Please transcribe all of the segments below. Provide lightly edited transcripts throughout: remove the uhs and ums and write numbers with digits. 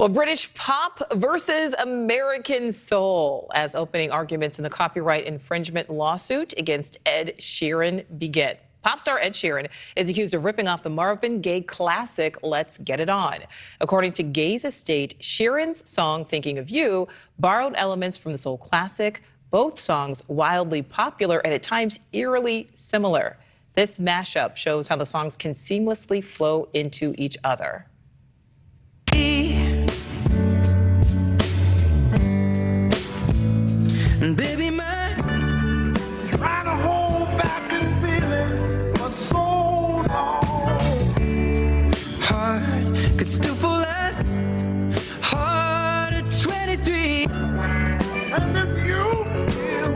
Well, British pop versus American soul as opening arguments in the copyright infringement lawsuit against Ed Sheeran begin. Pop star Ed Sheeran is accused of ripping off the Marvin Gaye classic Let's Get It On. According to Gaye's estate, Sheeran's song Thinking of You borrowed elements from the soul classic, both songs wildly popular and at times eerily similar. This mashup shows how the songs can seamlessly flow into each other. And baby, man, trying to hold back this feeling for so long. Heart could still fall less hard at 23. And if you feel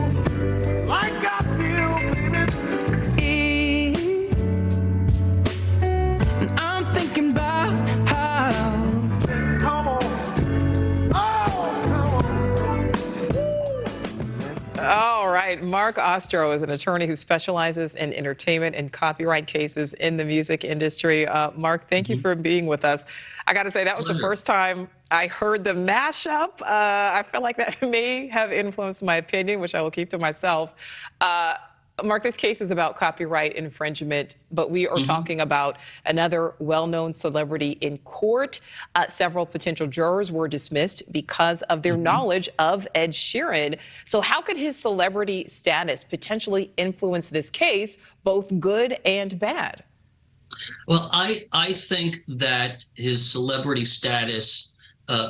like I feel, baby, and I'm thinking about how. Come on. All right. Marc Ostrow is an attorney who specializes in entertainment and copyright cases in the music industry. Marc, thank you for being with us. I got to say, that was the first time I heard the mashup. I feel like that may have influenced my opinion, which I will keep to myself. Marc, this case is about copyright infringement, but we are talking about another well-known celebrity in court. Several potential jurors were dismissed because of their knowledge of Ed Sheeran. So how could his celebrity status potentially influence this case, both good and bad? Well, I think that his celebrity status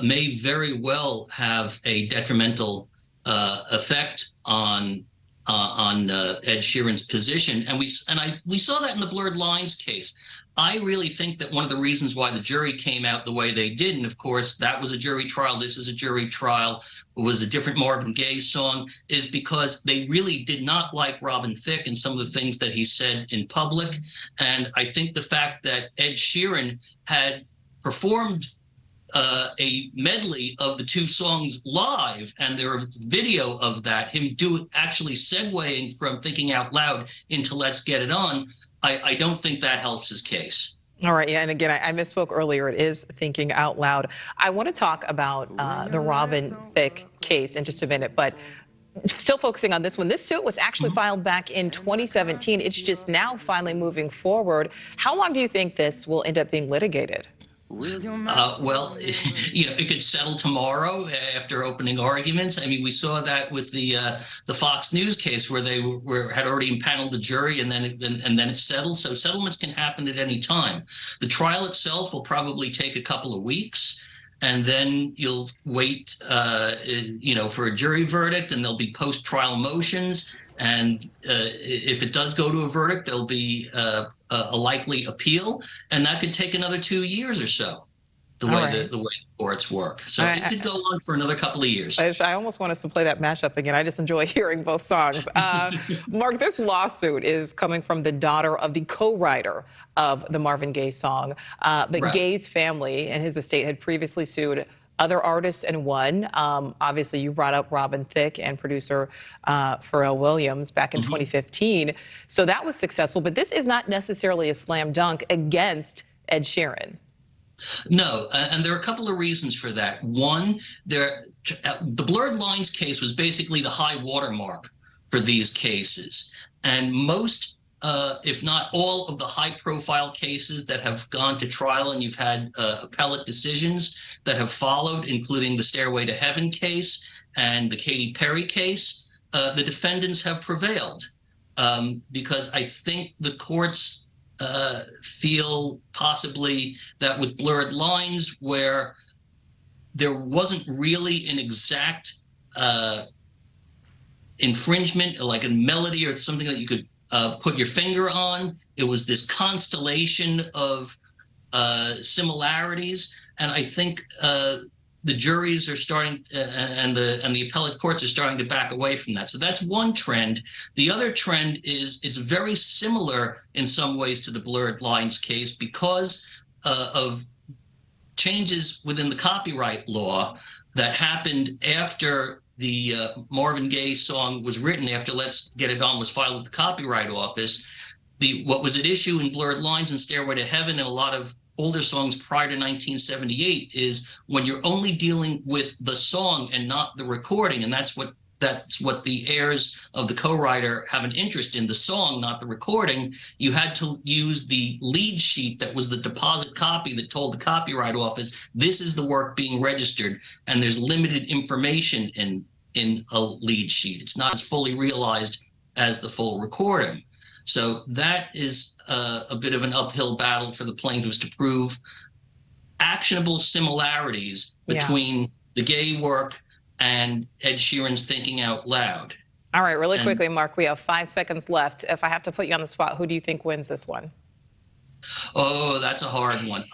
may very well have a detrimental effect on Ed Sheeran's position, and we saw that in the Blurred Lines case. I really think that one of the reasons why the jury came out the way they did, and of course that was a jury trial, this is a jury trial, it was a different Marvin Gaye song, is because they really did not like Robin Thicke and some of the things that he said in public. And I think the fact that Ed Sheeran had performed a medley of the two songs live, and there was video of that, him actually segueing from Thinking Out Loud into Let's Get It On, I don't think that helps his case. All right, yeah, and again, I misspoke earlier. It is Thinking Out Loud. I want to talk about the Robin Thicke case in just a minute, but still focusing on this one. This suit was actually filed back in 2017. It's just now finally moving forward. How long do you think this will end up being litigated? Well, you know, it could settle tomorrow after opening arguments. I mean, we saw that with the Fox News case where they had already impaneled the jury, and then it settled. So settlements can happen at any time. The trial itself will probably take a couple of weeks, and then you'll wait, you know, for a jury verdict, and there'll be post-trial motions. And if it does go to a verdict, there'll be a likely appeal, and that could take another 2 years or so, the way the courts work. So it could go on for another couple of years. I almost want us to play that mashup again. I just enjoy hearing both songs. Marc, this lawsuit is coming from the daughter of the co-writer of the Marvin Gaye song. But Gaye's family and his estate had previously sued other artists and won. Obviously, you brought up Robin Thicke and producer Pharrell Williams back in 2015. So that was successful, but this is not necessarily a slam dunk against Ed Sheeran. No, and there are a couple of reasons for that. One, the Blurred Lines case was basically the high watermark for these cases. And most, if not all, of the high-profile cases that have gone to trial, and you've had appellate decisions that have followed, including the Stairway to Heaven case and the Katy Perry case, the defendants have prevailed because I think the courts feel possibly that with Blurred Lines, where there wasn't really an exact infringement, like a melody or something that you could put your finger on. It was this constellation of similarities, and I think the juries are starting and the appellate courts are starting to back away from that. So that's one trend. The other trend is it's very similar in some ways to the Blurred Lines case because of changes within the copyright law that happened after the Marvin Gaye song was written, after Let's Get It On was filed with the Copyright Office. What was at issue in Blurred Lines and Stairway to Heaven and a lot of older songs prior to 1978 is when you're only dealing with the song and not the recording, and that's what the heirs of the co-writer have an interest in, the song, not the recording. You had to use the lead sheet that was the deposit copy that told the Copyright Office, this is the work being registered, and there's limited information in a lead sheet. It's not as fully realized as the full recording. So that is a bit of an uphill battle for the plaintiffs to prove actionable similarities between the gay work and Ed Sheeran's Thinking Out Loud. All right, really quickly, Marc, we have 5 seconds left. If I have to put you on the spot, who do you think wins this one? Oh, that's a hard one.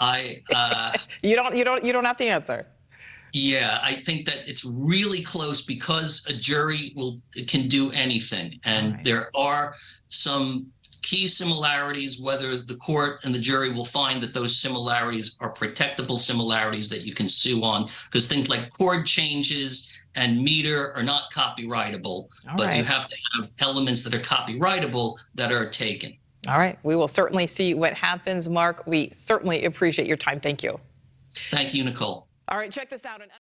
You don't have to answer. Yeah, I think that it's really close because a jury can do anything, and there are some key similarities, whether the court and the jury will find that those similarities are protectable similarities that you can sue on, because things like chord changes and meter are not copyrightable, but you have to have elements that are copyrightable that are taken. All right, we will certainly see what happens, Marc. We certainly appreciate your time. Thank you. Thank you, Nichole. All right, check this out.